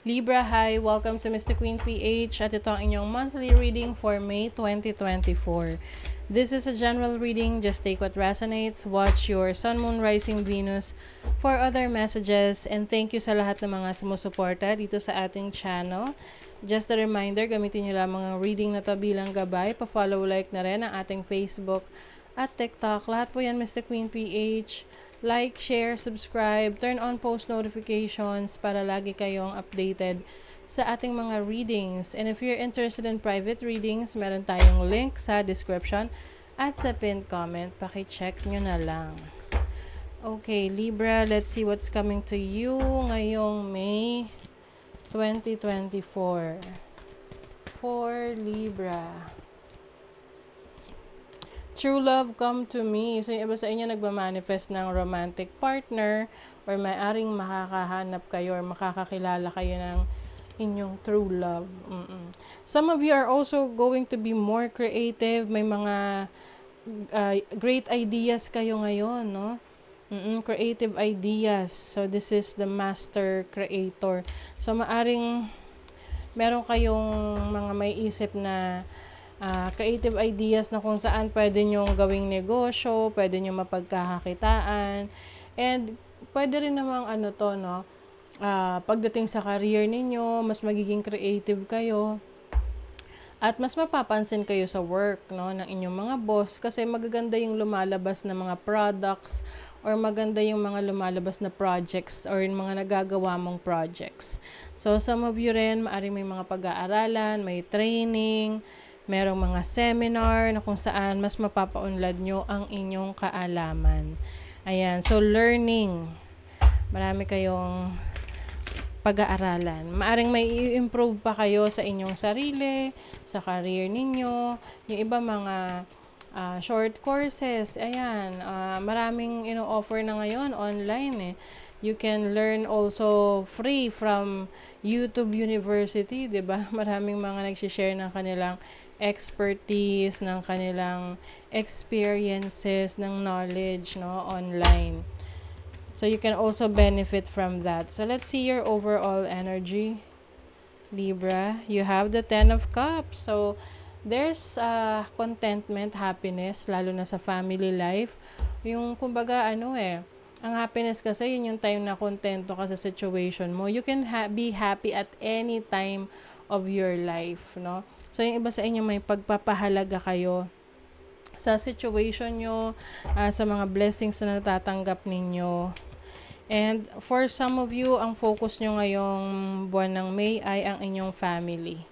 Libra, hi! Welcome to Mr. Queen PH at ito ang inyong monthly reading for May 2024. This is a general reading. Just take what resonates. Watch your Sun, Moon, Rising, Venus for other messages. And thank you sa lahat ng mga sumusuporta dito sa ating channel. Just a reminder, gamitin nyo lamang ang reading na to bilang gabay. Pa-follow, like na rin ang ating Facebook at TikTok. Lahat po yan Mr. Queen PH. Like, share, subscribe, turn on post notifications para lagi kayong updated sa ating mga readings. And if you're interested in private readings, meron tayong link sa description at sa pinned comment. Paki-check nyo na lang. Okay, Libra, let's see what's coming to you ngayong May 2024. For Libra. True love come to me. So, yung iba sa inyo nagmamanifest ng romantic partner or may-aring makakahanap kayo or makakakilala kayo ng inyong true love. Some of you are also going to be more creative. May mga great ideas kayo ngayon, no? Creative ideas. So, this is the master creator. So, maaring meron kayong mga may isip na creative ideas na kung saan pwede nyong gawing negosyo, pwede nyong mapagkakakitaan, and pwede rin namang pagdating sa career ninyo, mas magiging creative kayo, at mas mapapansin kayo sa work, no, ng inyong mga boss, kasi magaganda yung lumalabas na mga products, or maganda yung mga lumalabas na projects, or yung mga nagagawa mong projects. So, some of you rin, maaaring may mga pag-aaralan, may training, merong mga seminar na kung saan mas mapapaunlad nyo ang inyong kaalaman. Ayan, so learning. Marami kayong pag-aaralan. Maaring may i-improve pa kayo sa inyong sarili, sa career ninyo, yung iba mga short courses. Ayan, maraming ino-offer na ngayon online eh. You can learn also free from YouTube University, 'di ba? Maraming mga nagshi-share ng kanilang expertise, ng kanilang experiences, ng knowledge, no, online. So you can also benefit from that. So let's see your overall energy, Libra. You have the 10 of Cups. So there's contentment, happiness, lalo na sa family life. Yung kumbaga ang happiness kasi yun yung time na kontento ka sa situation mo. You can be happy at any time of your life, no? So, yung iba sa inyo may pagpapahalaga kayo sa situation nyo, sa mga blessings na natatanggap ninyo. And for some of you, ang focus nyo ngayong buwan ng May ay ang inyong family.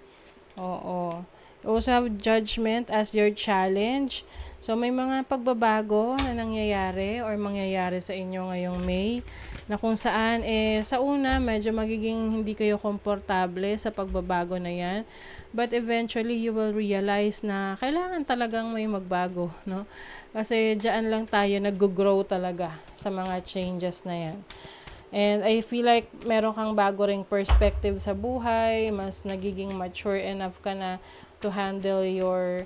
Oo. You also have judgment as your challenge. So, may mga pagbabago na nangyayari or mangyayari sa inyo ngayong May na kung saan, sa una, medyo magiging hindi kayo komportable sa pagbabago na yan. But eventually, you will realize na kailangan talagang may magbago, no? Kasi diyan lang tayo nag-grow talaga sa mga changes na yan. And I feel like meron kang bago ring perspective sa buhay, mas nagiging mature enough ka na to handle your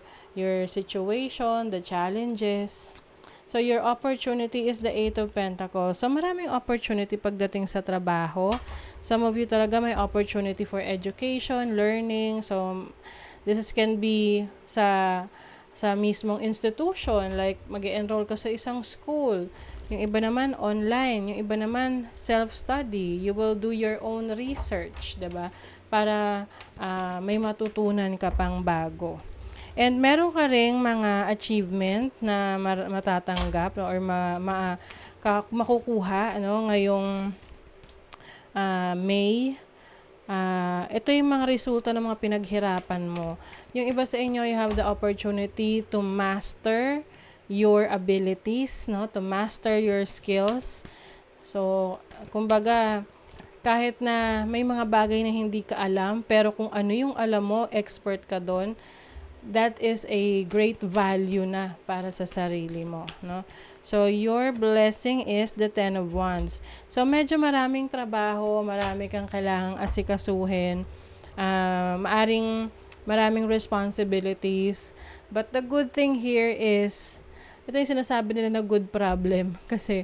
situation, the challenges. So your opportunity is the 8 of Pentacles. So maraming opportunity pagdating sa trabaho. Some of you talaga may opportunity for education, learning. So this can be sa mismong institution, like mag-enroll ka sa isang school. Yung iba naman online, yung iba naman self-study. You will do your own research, 'di ba? Para may matutunan ka pang bago. And meron ka ring mga achievement na matatanggap or makukuha ngayong May. Ito yung mga resulta ng mga pinaghirapan mo. Yung iba sa inyo, you have the opportunity to master your abilities, no? To master your skills. So, kumbaga, kahit na may mga bagay na hindi ka alam, pero kung ano yung alam mo, expert ka doon, that is a great value na para sa sarili mo, no? So, your blessing is the 10 of Wands. So, medyo maraming trabaho, marami kang kailangang asikasuhin, maraming responsibilities. But the good thing here is, ito yung sinasabi nila na good problem. Kasi,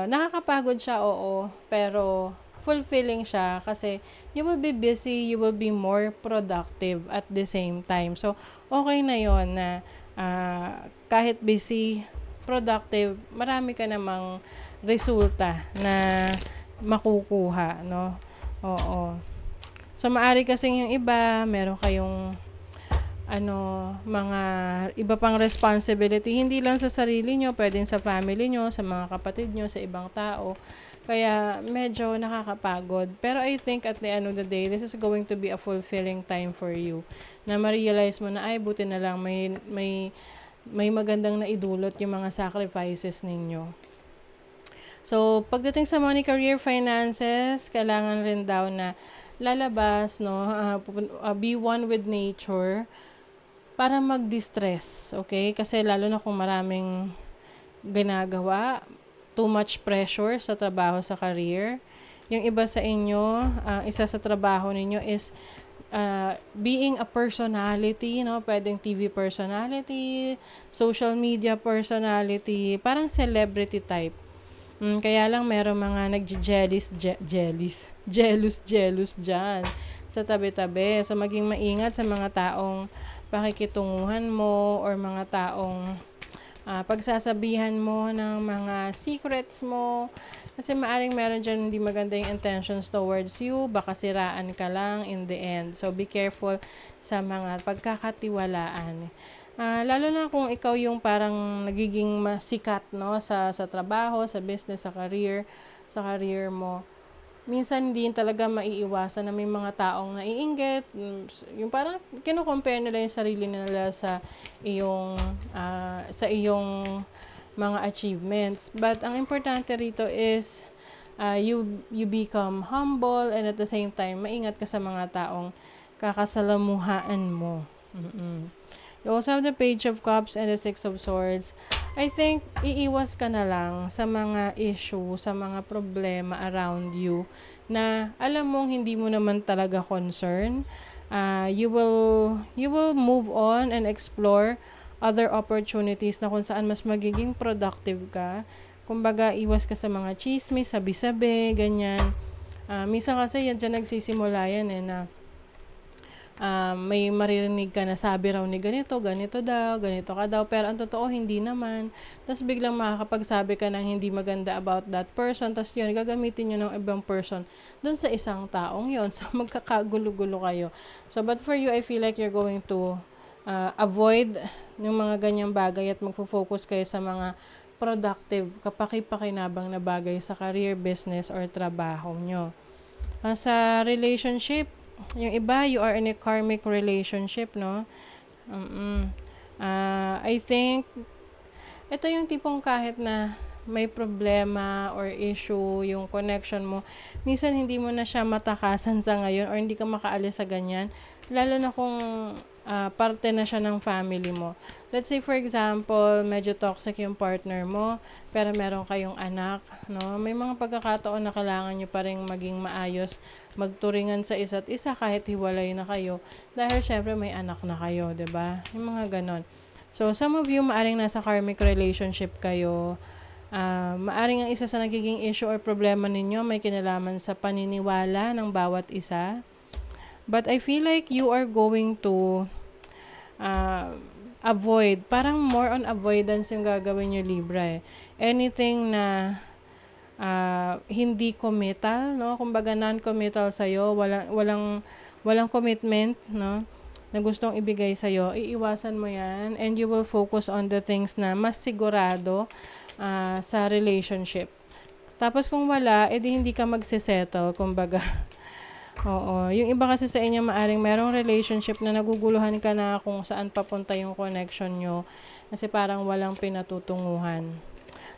nakakapagod siya, oo, pero fulfilling siya kasi you will be busy, you will be more productive at the same time. So, okay na yon na kahit busy, productive, marami ka namang resulta na makukuha, no? Oo. So, maari kasing yung iba, meron kayong mga iba pang responsibility, hindi lang sa sarili nyo, pwedeng sa family nyo, sa mga kapatid nyo, sa ibang tao. Kaya medyo nakakapagod. Pero I think at the end of the day, this is going to be a fulfilling time for you. Na ma-realize mo na, ay, buti na lang may magandang naidulot yung mga sacrifices ninyo. So, pagdating sa money, career, finances, kailangan rin daw na lalabas, no? Be one with nature para mag-distress, okay? Kasi lalo na kung maraming ginagawa, too much pressure sa trabaho, sa career. Yung iba sa inyo, isa sa trabaho ninyo is being a personality, no? Pwedeng TV personality, social media personality, parang celebrity type. Kaya lang meron mga jealous dyan sa tabi-tabi. So, maging maingat sa mga taong pakikitunguhan mo or mga taong pagsasabihan mo ng mga secrets mo. Kasi maaring meron dyan hindi maganda yung intentions towards you. Baka siraan ka lang in the end. So, be careful sa mga pagkakatiwalaan. Lalo na kung ikaw yung parang nagiging masikat, no, sa trabaho, sa business, sa career mo. Minsan hindi talaga maiiwasan na may mga taong naiinggit, yung parang kino-compare nila yung sarili nila sa iyong mga achievements. But ang importante rito is you become humble, and at the same time maingat ka sa mga taong kakasalamuhaan mo. You also have the Page of Cups and the Six of Swords. I think, iiwas ka na lang sa mga issue, sa mga problema around you na alam mong hindi mo naman talaga concern. You will move on and explore other opportunities na kung saan mas magiging productive ka. Kumbaga, iwas ka sa mga chismis, sabi-sabi, ganyan. Minsan kasi yan dyan nagsisimula yan na may maririnig ka na sabi raw ni ganito daw, ganito ka daw, pero ang totoo hindi naman. Tapos biglang makakapagsabi ka ng hindi maganda about that person, tapos yun, gagamitin nyo ng ibang person dun sa isang taong yun. So, magkakagulo-gulo kayo. So, but for you, I feel like you're going to avoid yung mga ganyang bagay at magpo-focus kayo sa mga productive, kapaki-pakinabang na bagay sa career, business, or trabaho nyo. Sa relationship, yung iba, you are in a karmic relationship, no? I think, ito yung tipong kahit na may problema or issue, yung connection mo, minsan hindi mo na siya matakasan sa ngayon or hindi ka makaalis sa ganyan. Lalo na kung parte na siya ng family mo. Let's say, for example, medyo toxic yung partner mo, pero meron kayong anak, no? May mga pagkakataon na kailangan nyo pa rin maging maayos, magturingan sa isa't isa kahit hiwalay na kayo. Dahil syempre may anak na kayo, 'di ba? Yung mga ganon. So, some of you maaring nasa karmic relationship kayo. Maaring ang isa sa nagiging issue or problema ninyo may kinalaman sa paniniwala ng bawat isa. But I feel like you are going to avoid. Parang more on avoidance yung gagawin nyo, Libra. Anything na hindi committal, no? Kumbaga non-committal sa'yo, walang commitment, no? Na gustong ibigay sa'yo, iiwasan mo yan, and you will focus on the things na mas sigurado sa relationship. Tapos kung wala, edi hindi ka magsisettle, kumbaga. Oo. Yung iba kasi sa inyo, maaring merong relationship na naguguluhan ka na kung saan papunta yung connection nyo. Kasi parang walang pinatutunguhan.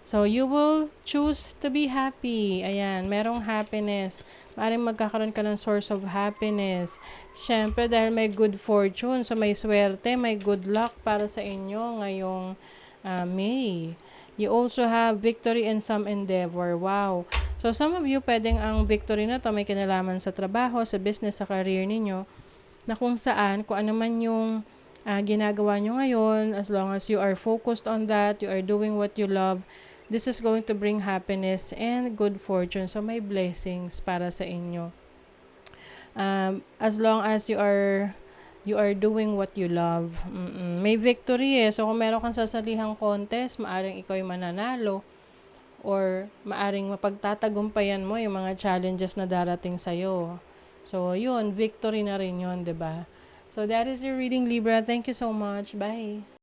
So, you will choose to be happy. Ayan, merong happiness. Maaring magkakaroon ka ng source of happiness. Siyempre, dahil may good fortune, so may swerte, may good luck para sa inyo ngayong May. You also have victory in some endeavor. Wow. So, some of you, pwedeng ang victory na to may kinalaman sa trabaho, sa business, sa career ninyo, na kung saan, kung ano man yung ginagawa nyo ngayon, as long as you are focused on that, you are doing what you love, this is going to bring happiness and good fortune. So, may blessings para sa inyo. As long as you are doing what you love. May victory eh. So, kung meron kang sasalihang contest, maaring ikaw yung mananalo or maaring mapagtatagumpayan mo yung mga challenges na darating sa'yo. So, yun, victory na rin yun, 'di ba? So, that is your reading, Libra. Thank you so much. Bye!